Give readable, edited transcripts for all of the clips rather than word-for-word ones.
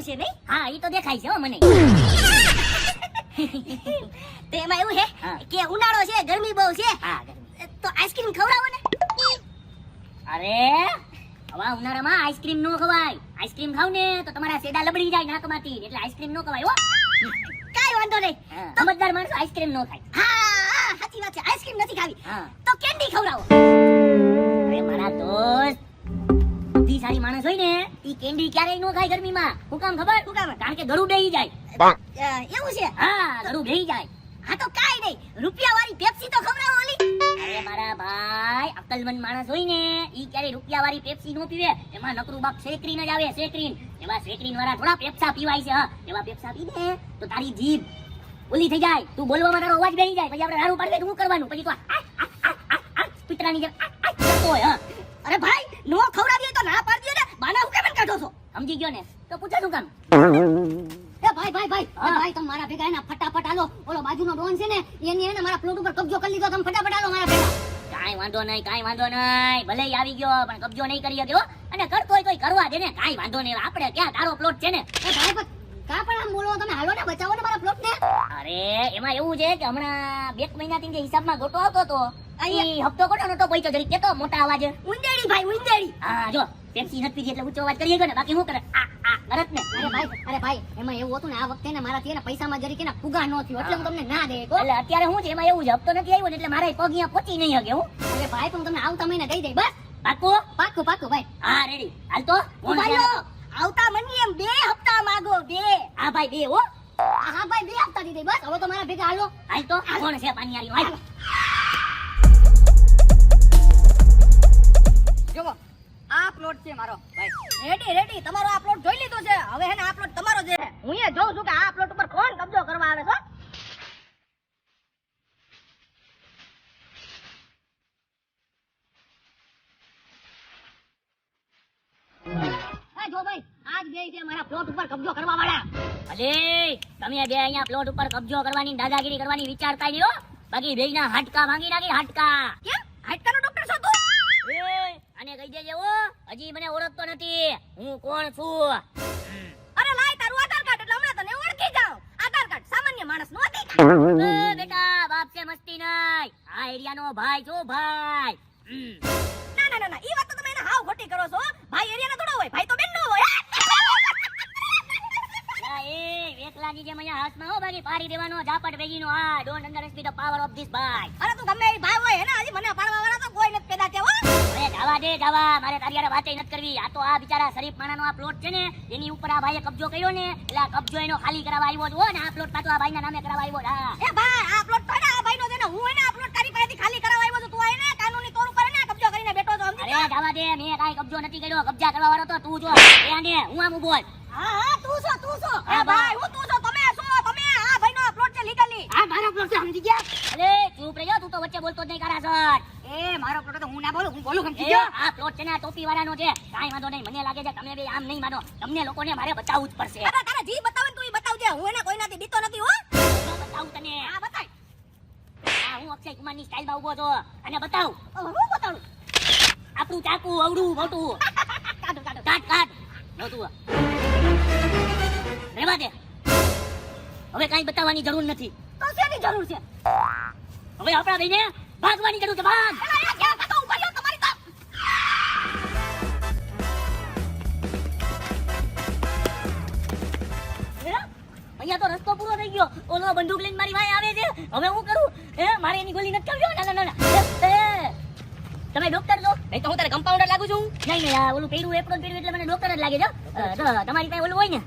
છે નહીં? હા ઈ તો દેખાય છે હો મને. તો એમાં એવું છે હા. કે ઉનાળો છે, ગરમી બહુ છે, હા તો આઈસ્ક્રીમ ખવડાવો ને. અરે હવા ઉનાળામાં આઈસ્ક્રીમ નો ખવાય. આઈસ્ક્રીમ ખાવ ને તો તમારા સેડા લબડી જાય નાકમાંથી, એટલે આઈસ્ક્રીમ નો ખવાય હો. કાઈ વાંધો નહીં. હા, સમજદાર માણસો આઈસ્ક્રીમ નો ખાય. હા, સાચી વાત છે, આઈસ્ક્રીમ નથી ખાવી. હા. તો કેન્ડી ખવડાવો. અરે મારા દોસ્ત, બુદ્ધિશાળી માણસ હોય ને ઈ કેન્ડી ક્યારેય નો ખાય ગરમીમાં. હું કામ ખબર? શું કામ? કારણ કે ગળું બેહી જાય. એવું છે? હા, ગળું બેહી જાય. હા તો કાઈ નહીં, રૂપિયાવાળી પેપ્સી તો ખવડાવો ઓલી. અરે મારા ભાઈ, અક્કલમંદ માણસ હોય ને ઈ ક્યારે રૂપિયાવાળી પેપ્સી નો પીવે. એમાં નકરું બાપ સેક્રીન જ આવે, સેક્રીન. એવા સેક્રીન વાળા થોડા પેપ્સા પીવાય છે. હા, એવા પેપ્સા પી દે તો તારી જીભ ઓલી થઈ જાય. તું બોલવામાં તારો અવાજ બેહી જાય. પછી આપણે રાડું પાડીએ તો શું કરવાનું? પછી તું કૂતરાની જેમ કરતો હોય. હા, અરે ભાઈ, નો ખવડાવીએ તો ના પાડી દો ને, બાના હું કેમ કાઢો છો? સમજી ગયો ને? તો પૂછે શું કામ? એ ભાઈ ભાઈ ભાઈ, એ ભાઈ તમે મારા ભેગા એના ફટાફટ હાલો. ઓલો બાજુનો ડોન છે ને એની એને મારા પ્લોટ ઉપર કબજો કરી લીધો. તમે ફટાફટ હાલો મારા ભેગા. કાંઈ વાંધો નહીં, કાંઈ વાંધો નહીં. ભલે ઈ આવી ગયો પણ કબજો નહીં કરી શક્યો. અને કરતો હોય તોય કરવા દે ને, કાંઈ વાંધો નહીં. આપણે ક્યાં તારો પ્લોટ છે ને. એ ભાઈ પણ કા પણ આમ બોલો? તમે હાલો ને, બચાવો ને મારા પ્લોટ ને. અરે એમાં એવું છે કે હમણાં 2 મહિનાથી જે હિસાબમાં ગોટો આવતો હતો ઈ હપ્તો કોટો નતો પૈસો જરી કેતો મોટા અવાજે. ઉંદેડી ભાઈ, ઉંદેડી. હા જો પેપ્સી નથી પીધી એટલે ઊંચો અવાજ કરીએ ગયો ને, બાકી શું કરે? આ કરત ને. અરે ભાઈ એમાં એવું હતું ને, આ વખતે ને મારાથી ને પૈસામાં જરી કે ને ફુગા નો થયો એટલે હું તમને ના દે કહો. એટલે અત્યારે શું છે એમાં એવું છે, હપ્તો નથી આવ્યો ને એટલે મારા પગ અહીંયા પહોંચી નહીં શકે. હું અરે ભાઈ પણ હું તમને આવતા મહિને દઈ દઈ બસ. પાકું? પાકું પાકું ભાઈ. હા રેડી. હાલ તો ફોન ભાઈઓ, ચાલો. આવતા મહિને એમ 2 હપ્તા માંગો, 2. હા ભાઈ 2 હો. હા ભાઈ 2 હપ્તા દીધી બસ. હવે તો મારા ભેગા હાલો. હાલ તો કોણ છે પાણીયારી? હાલ. જોવો આ પ્લોટ છે મારો ભાઈ. રેડી રેડી, તમારો આ પ્લોટ જોઈ લીધો છે. હવે હે ને આ પ્લોટ તમારો છે. હું એ જોઉં છું કે આ પ્લોટ ઉપર કોણ કબજો કરવા આવે છે. જો ભાઈ, આજ બે છે મારા પ્લોટ ઉપર કબજો કરવા વાળા. અલે તમે બે અહીંયા પ્લોટ ઉપર કબજો કરવાની દાદાગીરી કરવાની વિચારતા નહીં હો. બાકી બેયના હાડકા ભાંગી નાખી, હાડકા. કેમ? હાડકાનો ડોક્ટર છો તું? એ આને કહી દેજે હો, હજી મને ઓળખતો નથી હું કોણ છું. અરે લાય તારું આધાર કાર્ડ એટલે હમણાં તને ઓળખી જાઉં. આધાર કાર્ડ સામાન્ય માણસનું અધિકાર. એ બેટા બાપ છે મસ્તી નહીં. આ એરિયાનો ભાઈ છો, ભાઈ. ના ના ના ના, ઈ વાત તો તમે એને હાવ ખોટી કરો છો. ભાઈ એરિયાનો થોડો હોય, ભાઈ તો બેનનો હોય. લા એ વેકલાની જેમ અહીંયા હાથમાં હો બાકી પાડી દેવાનો ઝાપટ ભેગીનો. આ don't underestimate the power of this ભાઈ. અરે તું ગમે એ ભાઈ હોય ને, હજી મને પાડવા વાળા તો કોઈ નથી પેદા થયા હો. હવે જવા દે, જવા. મારે તારી હારે વાતે નથી કરવી. આ તો આ બિચારા શરીફ માણાનો આ પ્લોટ છે ને એની ઉપર આ ભાઈએ કબજો કર્યો ને એટલે આ કબજો એનો ખાલી કરાવવા આવ્યો છો ને. આ પ્લોટ પાછો આ ભાઈના નામે કરાવવા આવ્યો. હા એ ભાઈ આ પ્લોટ તો ને આ ભાઈનો છે ને, હું એને આ પ્લોટ તારી પાસેથી ખાલી કરાવવા આવ્યો છું. તું આઈને કાનૂની તોડ ઉપર ને કબજો કરીને બેઠો છો, સમજી અરે ગયો? જવા દે, મેં કાંઈ કબજો નથી કર્યો. કબજા કરવા વાળો તો તું છો. એ આને હું આમ બોલ. હા હા, તું છો તું છો. હા, એ ભાઈ હું તું છો, તમે છો. તમે આ ભાઈનો આ પ્લોટ છે લીગલી. આ મારો પ્લોટ છે, સમજી ગયા? અરે ચૂપ રહેજો, તું તો વચ્ચે બોલતો જ નહીં કારા સર. એ મારો પ્લોટ તો હું ના બોલું, હું બોલું, સમજી એ ગયો? આ પ્લોટ છે ને આ ટોપી વાળાનો છે. કાંઈ વાંધો નહીં. મને લાગે છે તમે બે આમ નહીં માનો. તમને લોકોને મારે બતાવવું જ પડશે. અરે તારે જી બતાવે ને તું ઈ બતાવજે. હું એને કોઈનાથી બીતો નથી હો. જો બતાવું તને. હા બતાય. આ હું અક્ષય કુમારની સ્ટાઇલમાં ઊભો છું અને બતાવ. હું બતાવું? આપણું ચાકુ અવડું મોટું. કાઢો કાઢો. કાટ કાટ નહોતું. રહેવા દે. હવે કાંઈ બતાવવાની જરૂર નથી. તો શેની જરૂર છે? હવે આપણા બેને ભાગવાની જરૂર છે. ભાગ. એલા એ ક્યાં કાકા ઉભા રહ્યો તમારી તો. અહીંયા તો રસ્તો પૂરો થઈ ગયો. ઓલો બંદૂક લઈને મારી વાય આવે છે. હવે હું કરું? મારે એની ગોલી નથી કરવી. ના ના ના. તમે ડોક્ટર છો? નહીં તો હું તારે કમ્પાઉન્ડર લાગુ છું. નહીં નહીં, આ ઓલું પેડું એપ્રોન પેડું એટલે મને ડોક્ટર જ લાગે છે. તો તમારી પાસે ઓલું હોય ને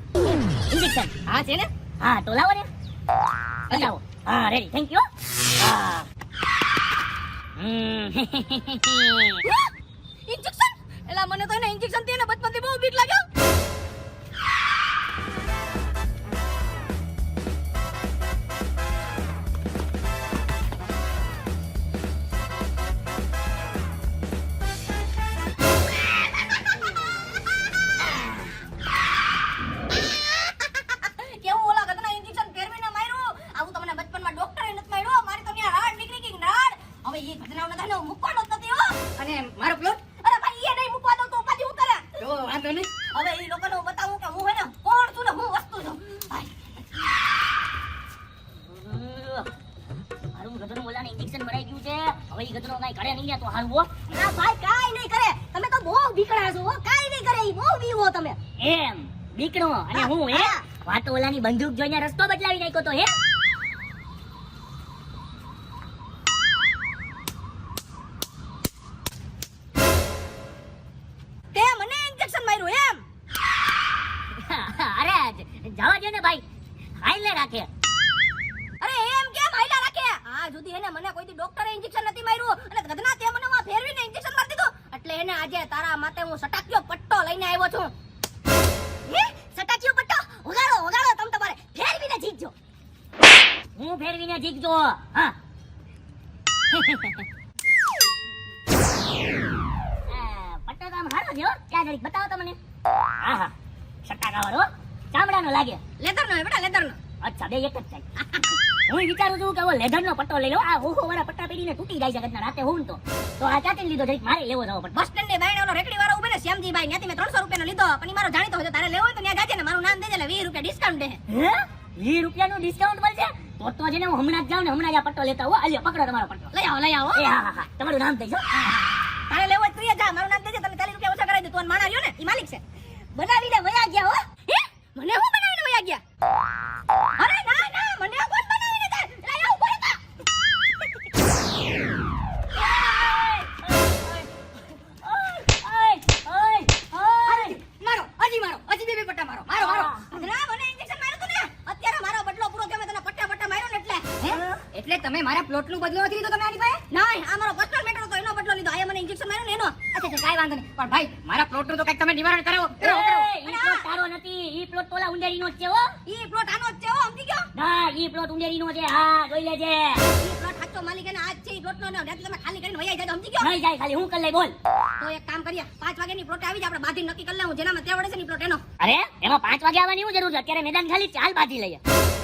ઇન્જેક્શન? હા છે ને. હા તો લાવો ને. બતાવો. હા રેડી, થેન્ક યુ. હા ઇન્જેક્શન? એલા મને તો એના ઇન્જેક્શન થી ને બચપનથી બહુ બીક લાગ્યો. કેવું ઓલા ગધના ઇન્જેક્શન ફેરવીને માર્યું. આવું તમને બચપનમાં ડોક્ટરે નથી માર્યું. મારી તો ન્યા રાડ નીકળી ગઈ, રાડ. હવે એ ગધનાઓને તને મૂકવાનો જ નથી હો. અને મારો પ્લોટ અરે ભાઈ એ નહીં મૂકવા દઉં તો પાછી ઉતરે. જો વાંધો નહીં. હવે એ લોકોનો ઇન્જેક્શન મરાઈ ગયું છે. હવે ઈ ગધરો કાંઈ કરે નહીં ને તો હારું હો. ના ભાઈ કાઈ નહીં કરે, તમે તો બહુ બીકડા છો હો, કાઈ નહીં કરે, ઈ બહુ બીવો તમે. એમ દીકરો અને હું હે હા. વાતો ઓલાની બંદૂક જોઈને રસ્તો બદલાવી નાખ્યો તો હે. તે મને ઇન્જેક્શન માર્યું એમ? અરે જવા દે ને ભાઈ, હાઈલે રાખે. અરે એમ કેમ હાઈલા રાખે? આ સુધી એને મને કોઈ દી ડોક્ટરે ઇન્જેક્શન નથી માર્યું અને ગધના તે મને માં ફેરવીને ઇન્જેક્શન મારી દીધું. એટલે એને આજે તારા માટે હું સટાક્યો પટ્ટો લઈને આવ્યો છું. હે સટાક્યો પટ્ટો? વગાડો વગાડો, તમ તમારે ફેરવીને જીતજો. હું ફેરવીને જીતજો. હા પટ્ટો તો આમ હારો છે હો. ક્યાં જરીક બતાવો તો મને. આહા સટાકાવાળો ચામડાનો લાગે. લેધરનો હે બેટા, લેધરનો. અચ્છા બે એક જ થાય. હું વિચારું છું કે લેધરનો પટ્ટો લઈ લો. આ હોહો વાળા પટ્ટા પહેરીને તૂટી જાય છે કદના રાતે હું તો આ ક્યાંથી લીધો જરીક મારે લેવો જવો પડે. બસ સ્ટેન્ડ ની બાયણે ઓલો રેકડી વાળો ઉભે ને શ્યામજીભાઈ, ત્યાંથી મેં 300 રૂપિયાનો લીધો. પણ ઈ મારો જાણીતો હોય, તારે લેવો હોય તો ત્યાં જાજે ને, મારું નામ દેજે એટલે 20 રૂપિયા ડિસ્કાઉન્ટ દે. હે 20 રૂપિયાનું ડિસ્કાઉન્ટ મળશે? તો છે ને હું હમણાં જ જાઉં ને હમણાં જ આ પટ્ટો લેતા આવો. આલ્યો પકડો તમારો પટ્ટો. લઈ આવો લઈ આવો. એ હા હા હા તમારું નામ દઈજો. તારે લેવો હોય તો તું જા, મારું નામ દેજે, તમે 40 રૂપિયા ઓછા કરાવી દે. તું માણા રહ્યો ને ઈ માલિક છે. બનાવીને વયા ગયા હો. હે મને હું બનાવીને વયા ગયા? અરે ના ના, મને કોણ બનાવીને જાય? લઈ આવો બોલ તા. મારો હજી મારો હજી બે પટ્ટા મારો મારો મારો. ના મને ઇન્જેક્શન માર્યું તું ને, અત્યારે મારો બદલો પૂરો થયો, મેં તને પટ્ટા માર્યો ને એટલે. હે એટલે તમે મારા પ્લોટનું બદલો નથી લીધો તમે આની પાસે? ના, આ મારો પર્સનલ મેટર હતો, એનો બદલો લીધો. આયા મને ઇન્જેક્શન માર્યું ને એનો. અચ્છા કાઈ વાંધો નહીં, પણ ભાઈ મારા પ્લોટનું તો કઈક તમે નિવારણ કરાવો. ઈ પ્લોટ તારો નથી, ઈ પ્લોટ તો ઓલા ઉંડેરીનો જ છે હો. ઈ પ્લોટ આનો જ છે હો, સમજી ગયો? ના ઈ પ્લોટ ઉંડેરીનો છે. હા જોઈ લેજે. ઈ પ્લોટ સાચો માલિક એને આજ છે. ઈ પ્લોટનો ને ત્યાંથી તમે ખાલી કરીને વયા જાજો, સમજી ગયો? નહીં જાય ખાલી હું કરી લઈ બોલ. તો એક કામ કરીએ, 5 વાગ્યાની પ્લોટ આવી જાય, આપણે બાંધી નક્કી કરી લેવું જેનામાં તેવડે છે ને ઈ પ્લોટ એનો. અરે એમાં 5 વાગે આવવાની શું જરૂર છે? અત્યારે મેદાન ખાલી ચાલ બાંધી લઈએ.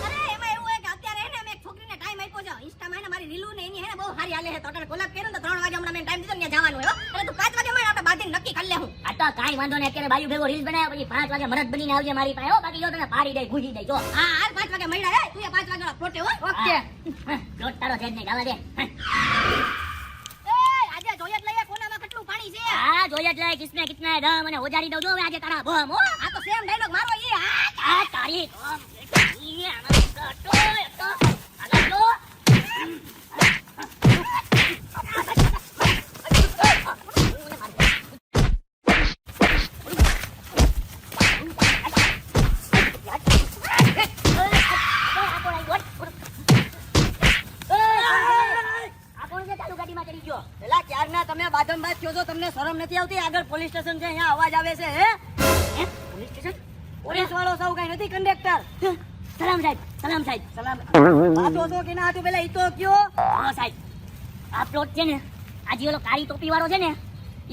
અરે એમાં એવું હોય કે અત્યારે હે ને મેં એક છોકરીને ટાઈમ આપ્યો છે ઇન્સ્ટામાં, એને મારી રીલું ને એની હે ને બહુ સારી હાલે છે, તો તને કોલાબ કર્યો ને તો 3 વાગે હમણાં મેં ટાઈમ દીધો ને ત્યાં જવાનું હોય હો. એટલે તું 5 વાગે માં આપણે બાંધીને નક્કી કરી લેવું. આ તો કાંઈ વાંધો નહીં, અત્યારે બાયું ભેગો રીલ્સ બનાવ્યા પછી 5 વાગે મરદ બનીને આવજે મારી પાસે હો. બાકી જો તને પાડી દઈ ભૂજી દઈ જો. હા હાલ 5 વાગે મળ્યા. હે તું એ 5 વાગે પ્લોટે હો. ઓકે. પ્લોટ તારો છે જ નહીં, જવા દે. એ આજે જોઈએ જ લઈએ કોનામાં કેટલું પાણી છે. હા જોઈએ જ લે. કિસને દમ અને ઓજારી દઉં જો હવે આજે તારા બમ હો. આ તો સેમ ડાયલોગ મારો ઈ. હા આ તારી ઈ આનો કટો તો આગળ જો. પેલા ક્યારના તમે બાદમ બાદ થયો છો, તમને શરમ નથી આવતી? આગળ પોલીસ સ્ટેશન છે, અહીંયા અવાજ આવે છે. હે પોલીસ સ્ટેશન? પોલીસ વાળો સૌ કઈ નથી, કંડક્ટર. સલામ સાહેબ, સલામ સાહેબ. સલામ. વાતો છો કે ના હતું પેલા ઈ તો કયો? હા સાહેબ, આ પ્લોટ છે ને, આ જે ઓલો કાળી ટોપી વાળો છે ને,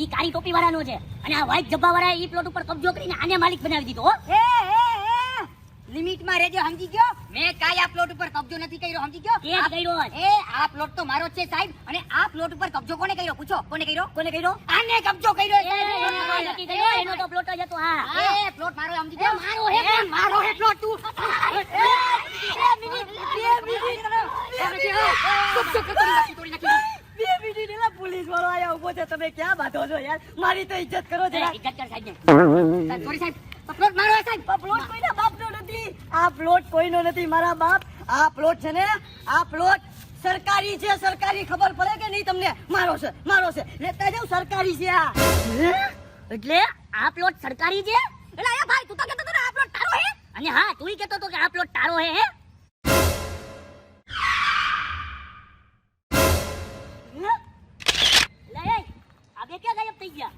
ઈ કાળી ટોપી વાળાનો છે અને આ વ્હાઈટ જબ્બા વાળાએ ઈ પ્લોટ ઉપર કબજો કરીને આને માલિક બનાવી દીધો હો. લિમિટમાં રહેજો, સમજી ગયો? મેં કાંઈ આ પ્લોટ ઉપર કબજો નથી કર્યો, સમજી ગયો? તે જ કર્યો જ. આ પ્લોટ તો મારો જ છે સાહેબ. અને આ પ્લોટ ઉપર કબજો કોને કર્યો? પૂછો કોને કર્યો? કોને કર્યો? આને કબજો કર્યો છે. એ નથી કર્યો, એનો તો પ્લોટ જ હતો. હા એ પ્લોટ મારો, સમજી ગયો? મારો હે, મારો હે પ્લોટ તું. પોલીસ વાળો આયા ઉભો છે, તમે ક્યાં બાંધો છો યાર? મારી તો ઇજ્જત કરો જરા. ઇજ્જત કર સાહેબ ને. સોરી સાહેબ, પ્લોટ મારો હે સાહેબ. પ્લોટ કોઈના બાપનો નથી. આ પ્લોટ કોઈનો નથી મારા બાપ. આ પ્લોટ છે ને, આ પ્લોટ સરકારી છે. સરકારી ખબર પડે કે નહીં તમને? મારો છે, મારો છે. લેતા જાવ, સરકારી છે આ. એટલે આ પ્લોટ સરકારી છે? એટલે આયા ભાઈ, તું તો કહેતો હતો ને આ પ્લોટ તારો હે. અને હા તુંય કહેતો હતો કે આ પ્લોટ તારો હે. આ બે ક્યાં ગાયબ થઈ ગયા?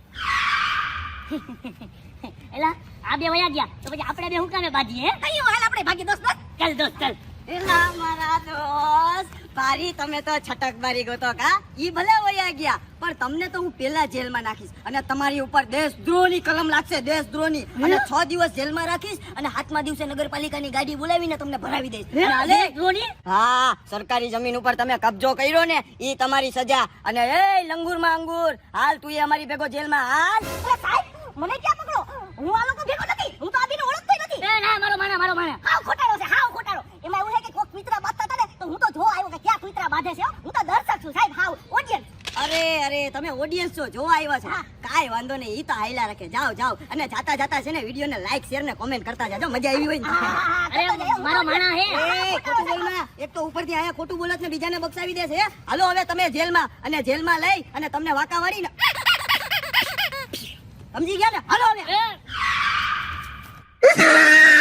એલા આ બે વયા ગયા તો પછી આપણે બે હું કામે બાજીએ? કયું હાલ આપણે ભાગી દોસ્ત. ચાલ દોસ્ત ચાલ. એલા મારા દોસ્ત, ભારી તમે તો છટક બારી ગોતો કા. ઈ ભલે વયા ગયા, પણ તમને તો હું પેલા જેલમાં નાખીશ અને તમારી ઉપર દેશદ્રોહની કલમ લાગશે, દેશદ્રોહની. અને 6 દિવસ જેલમાં રાખીશ અને 7મા દિવસે નગરપાલિકાની ગાડી બોલાવીને તમને ભરાવી દઈશ. હાલે? ધોની? હા, સરકારી જમીન ઉપર તમે કબજો કર્યો ને, ઈ તમારી સજા. અને એ લંગુરમાં અંગુર, હાલ તું અમારી ભેગો જેલમાં હાલ. સાહેબ મને ક્યાં પકડો? હું આ લોકો ભેગો નથી. હું તો આબીને ઓળખતો નથી. ના મારો માણા. હાવ ખોટાડો છે, હાવ ખોટાડો. એમાં એવું છે કે કોક કુતરા બાંધતા હતા ને, તો હું તો જો આવ્યો કે ક્યાં કુતરા બાંધે છે. હું તો દર્શક છું સાહેબ. તમે ઓડિયન્સ છો, જોવા આવ્યા છો. કાંઈ વાંધો નહીં, ઈ તો હાયલા રાખે. જાઓ જાઓ, અને જાતા જાતા છે ને વિડીયોને લાઈક શેર ને કોમેન્ટ કરતા જાજો. મજા આવી હોય ને. અરે મારો માણા હે એ ખોટું બોલમાં, એક તો ઉપરથી આયા ખોટું બોલત ને બીજાને બક્ષાવી દે છે. હાલો હવે તમે જેલમાં, અને જેલમાં લઈ અને તમને વાંકા વાળી ને સમજી ગયા ને? હાલો હવે. એ